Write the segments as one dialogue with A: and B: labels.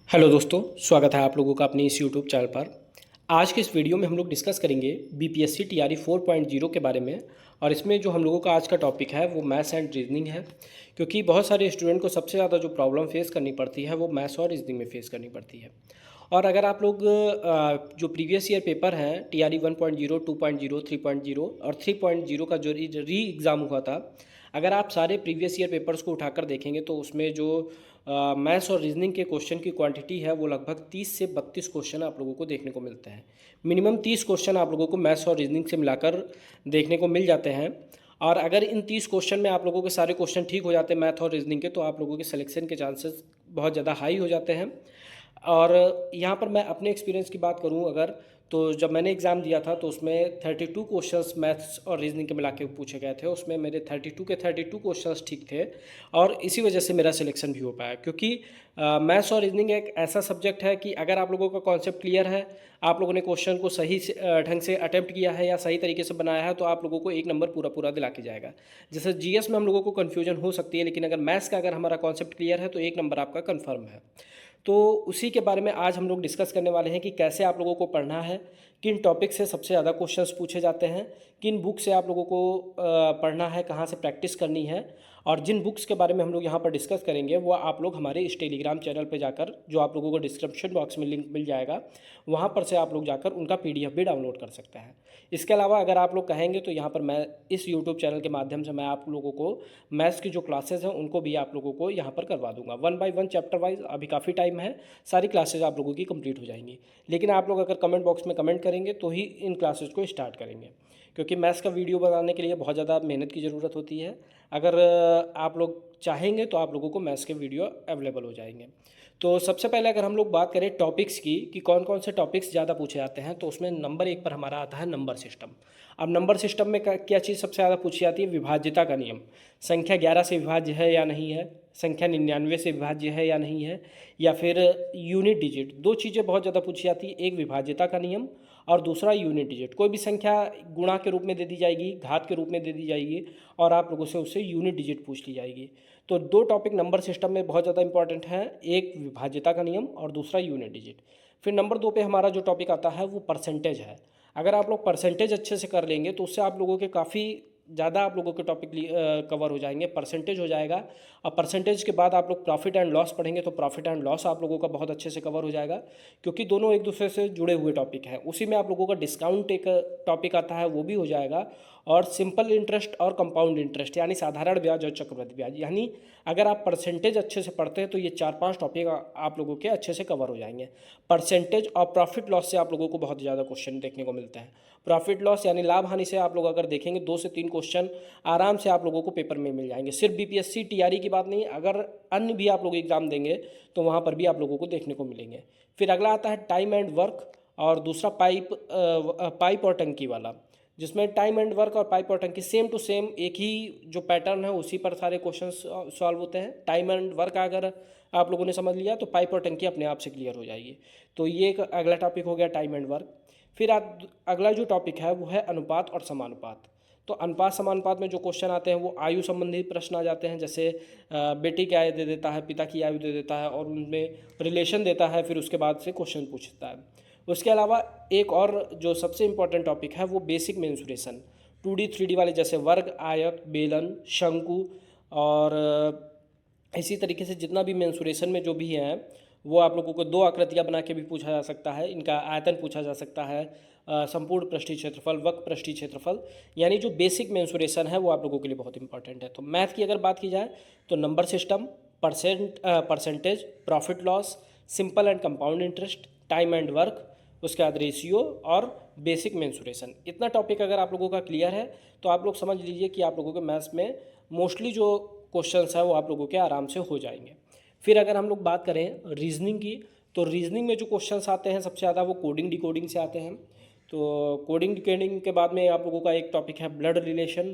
A: Hello दोस्तों, स्वागत है आप लोगों का अपने इस यूट्यूब चैनल पर। आज के इस वीडियो में हम लोग डिस्कस करेंगे बीपीएससी टीआरई 4.0 के बारे में। और इसमें जो हम लोगों का आज का टॉपिक है वो मैथ्स एंड रीजनिंग है, क्योंकि बहुत सारे स्टूडेंट को सबसे ज़्यादा जो प्रॉब्लम फेस करनी पड़ती है वो मैथ्स और रीजनिंग में फेस करनी पड़ती है। और अगर आप लोग जो प्रीवियस ईयर पेपर हैं टीआरई 1.0, 2.0, 3.0 और 3.0 का जो री एग्ज़ाम हुआ था, अगर आप सारे प्रीवियस ईयर पेपर्स को उठाकर देखेंगे तो उसमें जो मैथ्स और रीजनिंग के क्वेश्चन की क्वांटिटी है वो लगभग 30 से 32 क्वेश्चन आप लोगों को देखने को मिलते हैं। मिनिमम 30 क्वेश्चन आप लोगों को मैथ्स और रीजनिंग से मिलाकर देखने को मिल जाते हैं। और अगर इन 30 क्वेश्चन में आप लोगों के सारे क्वेश्चन ठीक हो जाते हैं मैथ और रीजनिंग के, तो आप लोगों के सिलेक्शन के चांसेस बहुत ज़्यादा हाई हो जाते हैं। और यहाँ पर मैं अपने एक्सपीरियंस की बात करूँ अगर, तो जब मैंने एग्ज़ाम दिया था तो उसमें 32 क्वेश्चंस मैथ्स और रीजनिंग के मिला के पूछे गए थे। उसमें मेरे 32 के 32 क्वेश्चंस ठीक थे और इसी वजह से मेरा सिलेक्शन भी हो पाया, क्योंकि मैथ्स और रीजनिंग एक ऐसा सब्जेक्ट है कि अगर आप लोगों का कॉन्सेप्ट क्लियर है, आप लोगों ने क्वेश्चन को सही ढंग से अटेम्प्ट किया है या सही तरीके से बनाया है, तो आप लोगों को एक नंबर पूरा पूरा दिला के जाएगा। जैसे जीएस में हम लोगों को कन्फ्यूजन हो सकती है, लेकिन अगर मैथ्स का अगर हमारा कॉन्सेप्ट क्लियर है तो एक नंबर आपका कन्फर्म है। तो उसी के बारे में आज हम लोग डिस्कस करने वाले हैं कि कैसे आप लोगों को पढ़ना है, किन टॉपिक से सबसे ज़्यादा क्वेश्चंस पूछे जाते हैं, किन बुक से आप लोगों को पढ़ना है, कहाँ से प्रैक्टिस करनी है। और जिन बुक्स के बारे में हम लोग यहाँ पर डिस्कस करेंगे वो आप लोग हमारे इस टेलीग्राम चैनल पे जाकर, जो आप लोगों को डिस्क्रिप्शन बॉक्स में लिंक मिल जाएगा, वहाँ पर से आप लोग जाकर उनका पीडीएफ भी डाउनलोड कर सकते हैं। इसके अलावा अगर आप लोग कहेंगे तो यहाँ पर मैं इस यूट्यूब चैनल के माध्यम से मैं आप लोगों को मैथ्स की जो क्लासेस हैं उनको भी आप लोगों को यहाँ पर करवा दूंगा, 1 बाय 1 चैप्टर वाइज। अभी काफ़ी टाइम है, सारी क्लासेज आप लोगों की कंप्लीट हो जाएंगी। लेकिन आप लोग अगर कमेंट बॉक्स में कमेंट करेंगे तो ही इन क्लासेज को स्टार्ट करेंगे, क्योंकि मैथ्स का वीडियो बनाने के लिए बहुत ज़्यादा मेहनत की ज़रूरत होती है। अगर आप लोग चाहेंगे तो आप लोगों को मैथ्स के वीडियो अवेलेबल हो जाएंगे। तो सबसे पहले अगर हम लोग बात करें टॉपिक्स की कि कौन कौन से टॉपिक्स ज़्यादा पूछे जाते हैं, तो उसमें नंबर 1 पर हमारा आता है नंबर सिस्टम। अब नंबर सिस्टम में क्या चीज़ सबसे ज़्यादा पूछी जाती है? विभाज्यता का नियम। संख्या 11 से विभाज्य है या नहीं है, संख्या 99 से विभाज्य है या नहीं है, या फिर यूनिट डिजिट। दो चीज़ें बहुत ज़्यादा पूछी जाती है, एक विभाज्यता का नियम और दूसरा यूनिट डिजिट। कोई भी संख्या गुणा के रूप में दे दी जाएगी, घात के रूप में दे दी जाएगी और आप लोगों से उससे यूनिट डिजिट पूछ ली जाएगी। तो दो टॉपिक नंबर सिस्टम में बहुत ज़्यादा इंपॉर्टेंट है, एक विभाज्यता का नियम और दूसरा यूनिट डिजिट। फिर नंबर 2 पे हमारा जो टॉपिक आता है वो परसेंटेज है। अगर आप लोग परसेंटेज अच्छे से कर लेंगे तो उससे आप लोगों के काफ़ी ज़्यादा आप लोगों के टॉपिक कवर हो जाएंगे, परसेंटेज हो जाएगा। और परसेंटेज के बाद आप लोग प्रॉफिट एंड लॉस पढ़ेंगे तो प्रॉफिट एंड लॉस आप लोगों का बहुत अच्छे से कवर हो जाएगा, क्योंकि दोनों एक दूसरे से जुड़े हुए टॉपिक हैं। उसी में आप लोगों का डिस्काउंट एक टॉपिक आता है, वो भी हो जाएगा। और सिंपल इंटरेस्ट और कंपाउंड इंटरेस्ट यानी साधारण ब्याज और चक्रवृद्धि ब्याज, यानी अगर आप परसेंटेज अच्छे से पढ़ते हैं तो ये 4-5 टॉपिक आप लोगों के अच्छे से कवर हो जाएंगे। परसेंटेज और प्रॉफिट लॉस से आप लोगों को बहुत ज़्यादा क्वेश्चन देखने को मिलते हैं। प्रॉफिट लॉस यानी लाभ हानि से आप लोग अगर देखेंगे 2 से 3 क्वेश्चन आराम से आप लोगों को पेपर में मिल जाएंगे। सिर्फ बीपीएससी टीआरई की बात नहीं, अगर अन्य भी आप लोग एग्जाम देंगे तो वहाँ पर भी आप लोगों को देखने को मिलेंगे। फिर अगला आता है टाइम एंड वर्क और दूसरा पाइप और टंकी वाला, जिसमें टाइम एंड वर्क और पाइप और टंकी सेम टू सेम एक ही जो पैटर्न है उसी पर सारे क्वेश्चन सॉल्व होते हैं। टाइम एंड वर्क अगर आप लोगों ने समझ लिया तो पाइप और टंकी अपने आप से क्लियर हो जाएगी। तो ये एक अगला टॉपिक हो गया टाइम एंड वर्क। फिर अगला जो टॉपिक है वो है अनुपात और समानुपात। तो अनुपात समानुपात में जो क्वेश्चन आते हैं वो आयु संबंधी प्रश्न आ जाते हैं, जैसे बेटी की आयु दे देता है, पिता की आयु दे देता है और उनमें रिलेशन देता है, फिर उसके बाद से क्वेश्चन पूछता है। उसके अलावा एक और जो सबसे इंपॉर्टेंट टॉपिक है वो बेसिक मेंसुरेशन, 2D 3D वाले, जैसे वर्ग, आयत, बेलन, शंकु और इसी तरीके से जितना भी मेंसुरेशन में जो भी है वो आप लोगों को दो आकृतियाँ बना के भी पूछा जा सकता है। इनका आयतन पूछा जा सकता है, संपूर्ण पृष्ठीय क्षेत्रफल, वक्र पृष्ठीय क्षेत्रफल, यानी जो बेसिक मेंसुरेशन है वो आप लोगों के लिए बहुत इंपॉर्टेंट है। तो मैथ की अगर बात की जाए तो number system, percentage, profit loss, simple and compound interest, time and work, उसके बाद रेशियो और बेसिक मेंसुरेशन, इतना टॉपिक अगर आप लोगों का क्लियर है तो आप लोग समझ लीजिए कि आप लोगों के मैथ्स में मोस्टली जो क्वेश्चंस है वो आप लोगों के आराम से हो जाएंगे। फिर अगर हम लोग बात करें रीजनिंग की, तो रीजनिंग में जो क्वेश्चंस आते हैं सबसे ज़्यादा वो कोडिंग डिकोडिंग से आते हैं। तो कोडिंग डिकोडिंग के बाद में आप लोगों का एक टॉपिक है ब्लड रिलेशन।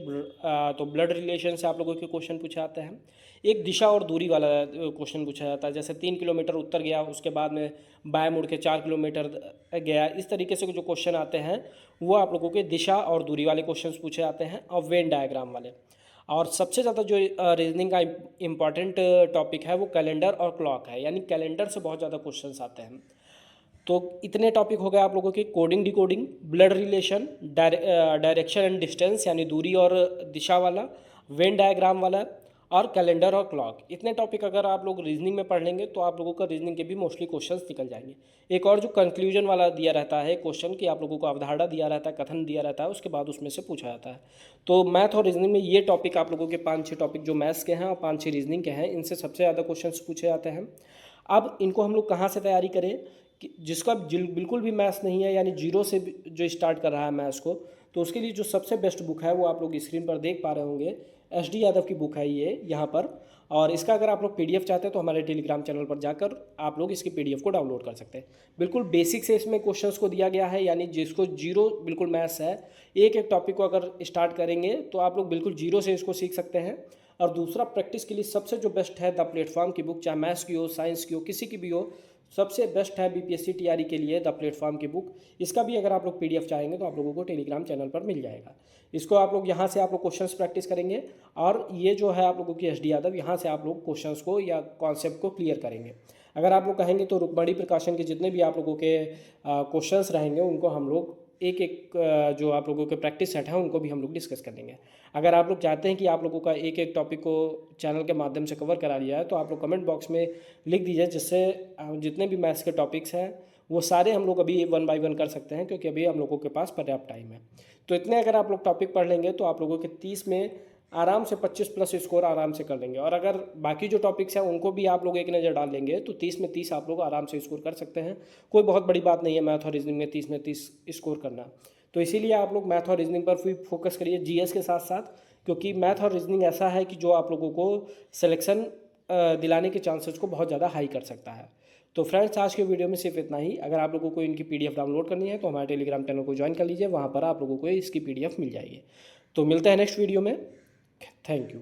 A: तो ब्लड रिलेशन से आप लोगों के क्वेश्चन पूछे आते हैं। एक दिशा और दूरी वाला क्वेश्चन पूछा जाता है, जैसे 3 किलोमीटर उत्तर गया, उसके बाद में बाएं मुड़ के 4 किलोमीटर गया। इस तरीके से जो क्वेश्चन आते हैं वो आप लोगों के दिशा और दूरी वाले क्वेश्चन पूछे जाते हैं और वेन डायग्राम वाले। और सबसे ज़्यादा जो रीजनिंग का इम्पॉर्टेंट टॉपिक है वो कैलेंडर और क्लॉक है, यानी कैलेंडर से बहुत ज़्यादा क्वेश्चंस आते हैं। तो इतने टॉपिक हो गए आप लोगों के, coding decoding, blood relation, direction and distance यानी दूरी और दिशा वाला, वेन डायग्राम वाला, और कैलेंडर और क्लॉक। इतने टॉपिक अगर आप लोग रीजनिंग में पढ़ लेंगे तो आप लोगों का रीजनिंग के भी मोस्टली क्वेश्चंस निकल जाएंगे। एक और जो कंक्लूजन वाला दिया रहता है क्वेश्चन कि आप लोगों को अवधारणा दिया रहता है, कथन दिया रहता है, उसके बाद उसमें से पूछा जाता है। तो मैथ और रीजनिंग में ये टॉपिक आप लोगों के 5-6 टॉपिक जो मैथ्स के हैं और 5-6 रीजनिंग के हैं, इनसे सबसे ज़्यादा क्वेश्चन पूछे जाते हैं। अब इनको हम लोग कहाँ से तैयारी करें कि जिसका बिल्कुल भी मैथ्स नहीं है, यानी जीरो से जो स्टार्ट कर रहा है मैथ्स को, तो उसके लिए जो सबसे बेस्ट बुक है वो आप लोग स्क्रीन पर देख पा रहे होंगे, SD यादव की बुक है ये यहाँ पर। और इसका अगर आप लोग PDF चाहते हैं तो हमारे टेलीग्राम चैनल पर जाकर आप लोग इसकी PDF को डाउनलोड कर सकते हैं। बिल्कुल बेसिक से इसमें क्वेश्चंस को दिया गया है, यानी जिसको जीरो बिल्कुल मैथ्स है, एक एक टॉपिक को अगर स्टार्ट करेंगे तो आप लोग बिल्कुल जीरो से इसको सीख सकते हैं। और दूसरा, प्रैक्टिस के लिए सबसे जो बेस्ट है द प्लेटफॉर्म की बुक, चाहे मैथ्स की हो, साइंस की हो, किसी की भी हो, सबसे बेस्ट है BPSC TRE के लिए द प्लेटफॉर्म की बुक। इसका भी अगर आप लोग PDF चाहेंगे तो आप लोगों को टेलीग्राम चैनल पर मिल जाएगा। इसको आप लोग यहाँ से आप लोग क्वेश्चंस प्रैक्टिस करेंगे, और ये जो है आप लोगों की SD यादव, यहाँ से आप लोग क्वेश्चंस को या कॉन्सेप्ट को क्लियर करेंगे। अगर आप लोग कहेंगे तो रुक्मणी प्रकाशन के जितने भी आप लोगों के क्वेश्चंस रहेंगे उनको हम लोग एक एक जो आप लोगों के प्रैक्टिस सेट है उनको भी हम लोग डिस्कस कर लेंगे। अगर आप लोग चाहते हैं कि आप लोगों का एक एक टॉपिक को चैनल के माध्यम से कवर करा लिया है तो आप लोग कमेंट बॉक्स में लिख दीजिए, जिससे जितने भी मैथ्स के टॉपिक्स हैं वो सारे हम लोग अभी 1 बाय 1 कर सकते हैं, क्योंकि अभी हम लोगों के पास पर्याप्त टाइम है। तो इतने अगर आप लोग टॉपिक पढ़ लेंगे तो आप लोगों के 30 में आराम से 25+ स्कोर आराम से कर लेंगे। और अगर बाकी जो टॉपिक्स हैं उनको भी आप लोग एक नज़र डाल लेंगे तो 30 में 30 आप लोग आराम से स्कोर कर सकते हैं। कोई बहुत बड़ी बात नहीं है मैथ और रीजनिंग में 30 में 30 स्कोर करना। तो इसीलिए आप लोग मैथ और रीजनिंग पर भी फोकस करिए GS के साथ साथ, क्योंकि मैथ और रीजनिंग ऐसा है कि जो आप लोगों को सिलेक्शन दिलाने के चांसेस को बहुत ज़्यादा हाई कर सकता है। तो फ्रेंड्स, आज के वीडियो में सिर्फ इतना ही। अगर आप लोगों को इनकी PDF डाउनलोड करनी है तो हमारे टेलीग्राम चैनल को ज्वाइन कर लीजिए, वहाँ पर आप लोगों को इसकी PDF मिल जाएगी। तो मिलते हैं नेक्स्ट वीडियो में। Thank you.